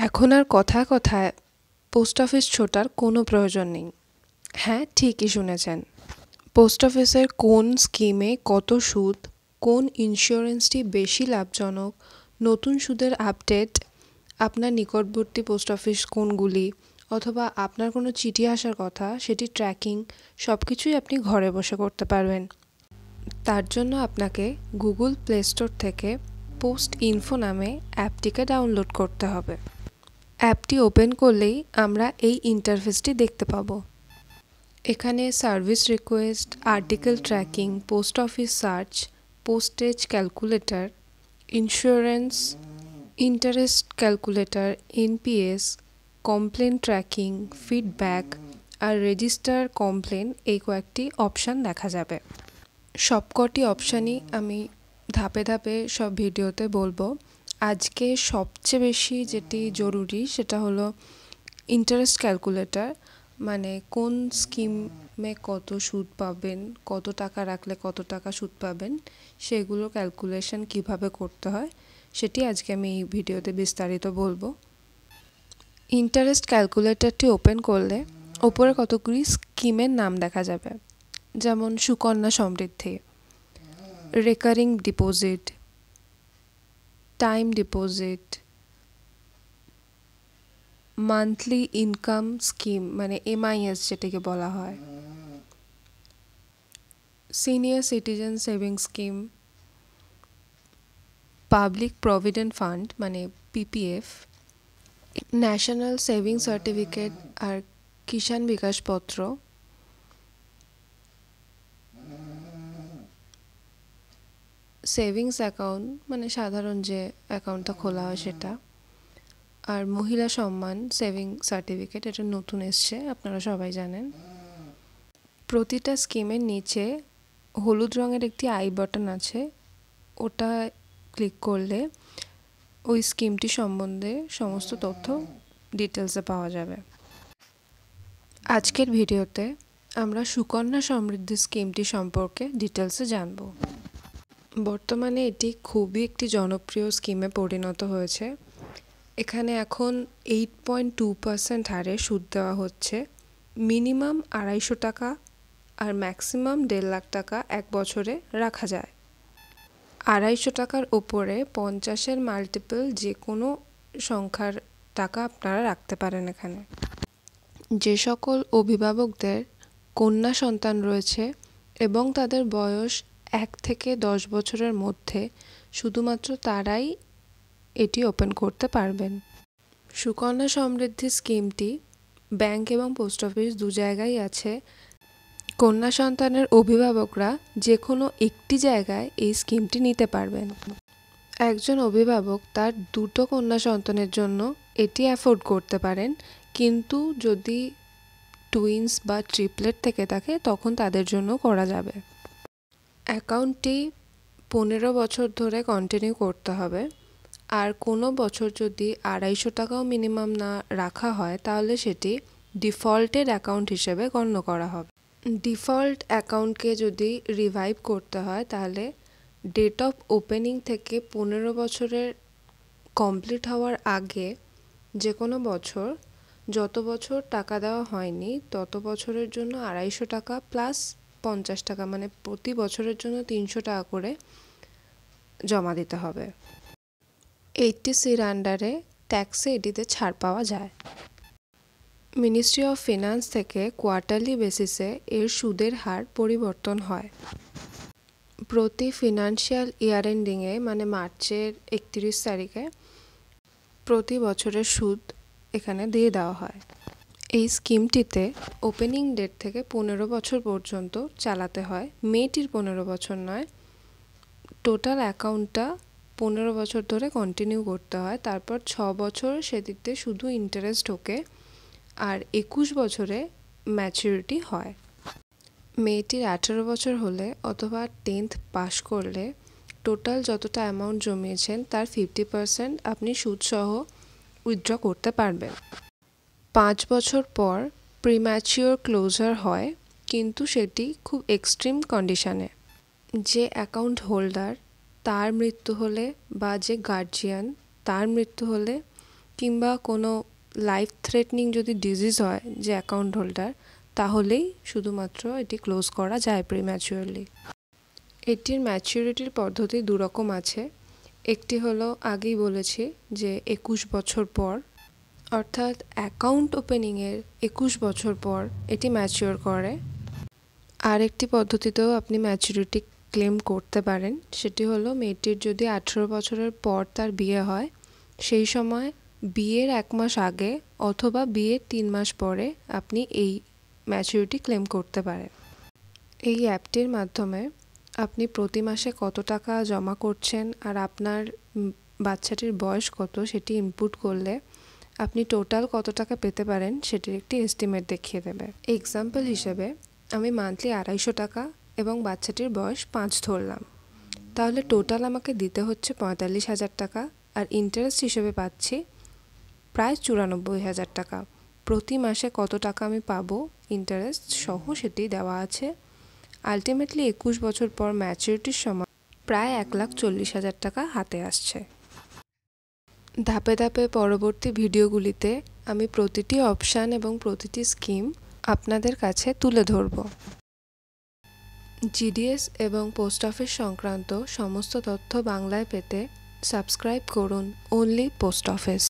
এখন আর কথায় কথায় পোস্ট অফিস ছোটার কোনো প্রয়োজন নেই। হ্যাঁ, ঠিকই শুনেছেন। পোস্ট অফিসের কোন স্কিমে কত সুদ, কোন ইন্স্যুরেন্সটি বেশি লাভজনক, নতুন সুদের আপডেট, আপনার নিকটবর্তী পোস্ট অফিস কোনগুলি, অথবা আপনার কোনো চিঠি আসার কথা সেটি ট্র্যাকিং সব কিছুই আপনি ঘরে বসে করতে পারবেন। তার জন্য আপনাকে গুগল প্লে স্টোর থেকে পোস্ট ইনফো নামে অ্যাপটিকে ডাউনলোড করতে হবে। অ্যাপটি ওপেন করলেই আমরা এই ইন্টারফেসটি দেখতে পাবো। এখানে service request, article tracking, post office search, postage calculator, insurance, interest calculator, NPS, complaint tracking, feedback আর রেজিস্টার কমপ্লেন এই কয়েকটি অপশান দেখা যাবে। সবকটি অপশানই আমি ধাপে ধাপে সব ভিডিওতে বলবো। আজকে সবচেয়ে বেশি যেটি জরুরি সেটা হলো ইন্টারেস্ট ক্যালকুলেটর, মানে কোন স্কিমে কত সুদ পাবেন, কত টাকা রাখলে কত টাকা সুদ পাবেন, সেগুলো ক্যালকুলেশন কিভাবে করতে হয় সেটি আজকে আমি এই ভিডিওতে বিস্তারিত বলবো। ইন্টারেস্ট ক্যালকুলেটরটি ওপেন করলে ওপরে কতগুলি স্কিমের নাম দেখা যাবে, যেমন Sukanya Samriddhi, recurring deposit, time deposit, monthly income scheme মানে এমআইএস যেটাকে বলা হয়, senior citizen saving scheme, public provident fund মানে পিপিএফ, ন্যাশনাল সেভিং সার্টিফিকেট আর কিষাণ বিকাশ পত্র, সেভিংস অ্যাকাউন্ট মানে সাধারণ যে অ্যাকাউন্টটা খোলা হয় সেটা, আর মহিলা সম্মান সেভিং সার্টিফিকেট, এটা নতুন এসছে, আপনারা সবাই জানেন। প্রতিটা স্কিমের নিচে হলুদ রঙের একটি আই বাটন আছে, ওটা ক্লিক করলে ওই স্কিমটি সম্বন্ধে সমস্ত তথ্য ডিটেলসে পাওয়া যাবে। আজকের ভিডিওতে আমরা সুকন্যা সমৃদ্ধি স্কিমটি সম্পর্কে ডিটেলসে জানব। বর্তমানে এটি খুবই একটি জনপ্রিয় স্কিমে পরিণত হয়েছে। এখানে এখন 8.2% হারে সুদ দেওয়া হচ্ছে। মিনিমাম 250 টাকা আর ম্যাক্সিমাম 1.5 লাখ টাকা এক বছরে রাখা যায়। 250 টাকার ওপরে 50-এর মাল্টিপল যে কোনো সংখ্যার টাকা আপনারা রাখতে পারেন এখানে। যে সকল অভিভাবকদের কন্যা সন্তান রয়েছে এবং তাদের বয়স 1 থেকে 10 বছরের মধ্যে, শুধুমাত্র তারাই এটি ওপেন করতে পারবেন। সুকন্যা সমৃদ্ধি স্কিমটি ব্যাংক এবং পোস্ট অফিস দু জায়গায় আছে। কন্যা সন্তানের অভিভাবকরা যে কোনো একটি জায়গায় এই স্কিমটি নিতে পারবেন। একজন অভিভাবক তার 2টো কন্যা সন্তানের জন্য এটি অ্যাফোর্ড করতে পারেন, কিন্তু যদি টুইন্স বা ট্রিপলেট থেকে থাকে তখন তাদের জন্য করা যাবে। অ্যাকাউন্টটি 15 বছর ধরে কন্টিনিউ করতে হবে, আর কোনো বছর যদি 250 টাকাও মিনিমাম না রাখা হয় তাহলে সেটি ডিফল্টেড অ্যাকাউন্ট হিসেবে গণ্য করা হবে। ডিফল্ট অ্যাকাউন্টকে যদি রিভাইভ করতে হয় তাহলে ডেট অফ ওপেনিং থেকে 15 বছরের কমপ্লিট হওয়ার আগে যে কোনো বছর, যত বছর টাকা দেওয়া হয়নি তত বছরের জন্য 250 টাকা প্লাস 50 টাকা, মানে প্রতি বছরের জন্য 300 টাকা করে জমা দিতে হবে। 80Cর আন্ডারে ট্যাক্সে এটিতে ছাড় পাওয়া যায়। মিনিস্ট্রি অফ ফিনান্স থেকে কোয়ার্টারলি বেসিসে এর সুদের হার পরিবর্তন হয়। প্রতি ফিনান্সিয়াল ইয়ার এন্ডিংয়ে মানে মার্চের 31 তারিখে প্রতি বছরের সুদ এখানে দিয়ে দেওয়া হয়। এই স্কিমটিতে ওপেনিং ডেট থেকে 15 বছর পর্যন্ত চালাতে হয়। মেয়েটির 15 বছর নয়, টোটাল অ্যাকাউন্টটা 15 বছর ধরে কন্টিনিউ করতে হয়। তারপর 6 বছর সেদিকতে শুধু ইন্টারেস্ট ঢোকে, আর 21 বছরে ম্যাচুরিটি হয়। মেয়েটির 18 বছর হলে অথবা 10th পাস করলে টোটাল যতটা অ্যামাউন্ট জমিয়েছেন তার 50% আপনি সুদসহ উইথড্র করতে পারবেন। 5 বছর পর প্রিম্যাচিওর ক্লোজার হয়, কিন্তু সেটি খুব এক্সট্রিম কন্ডিশনে। যে অ্যাকাউন্ট হোল্ডার তার মৃত্যু হলে বা যে গার্জিয়ান তার মৃত্যু হলে কিংবা কোনো লাইফ থ্রেটনিং যদি ডিজিজ হয় যে অ্যাকাউন্ট হোল্ডার, তাহলেই শুধুমাত্র এটি ক্লোজ করা যায় প্রিম্যাচুয়ারলি। এটির ম্যাচুরিটির পদ্ধতি দুরকম আছে। একটি হলো আগেই বলেছি যে 21 বছর পর, অর্থাৎ অ্যাকাউন্ট ওপেনিংয়ের 21 বছর পর এটি ম্যাচিওর করে। আর একটি পদ্ধতিতেও আপনি ম্যাচুরিটি ক্লেম করতে পারেন, সেটি হলো মেয়েটির যদি 18 বছরের পর তার বিয়ে হয়, সেই সময় বিয়ের 1 মাস আগে অথবা বিয়ের 3 মাস পরে আপনি এই ম্যাচুরিটি ক্লেম করতে পারেন। এই অ্যাপটির মাধ্যমে আপনি প্রতি মাসে কত টাকা জমা করছেন আর আপনার বাচ্চাটির বয়স কত সেটি ইনপুট করলে আপনি টোটাল কত টাকা পেতে পারেন সেটির একটি এস্টিমেট দেখিয়ে দেবে। এক্সাম্পল হিসেবে আমি মান্থলি 250 টাকা এবং বাচ্চাটির বয়স 5 ধরলাম, তাহলে টোটাল আমাকে দিতে হচ্ছে 45,000 টাকা, আর ইন্টারেস্ট হিসেবে পাচ্ছি প্রায় 94,000 টাকা। প্রতি মাসে কত টাকা আমি পাবো ইন্টারেস্ট সহ সেটি দেওয়া আছে। আলটিমেটলি 21 বছর পর ম্যাচুরিটির সময় প্রায় 1,40,000 টাকা হাতে আসছে। ধাপে ধাপে পরবর্তী ভিডিওগুলিতে আমি প্রতিটি অপশান এবং প্রতিটি স্কিম আপনাদের কাছে তুলে ধরব। জিডিএস এবং পোস্ট অফিস সংক্রান্ত সমস্ত তথ্য বাংলায় পেতে সাবস্ক্রাইব করুন অনলি পোস্ট অফিস।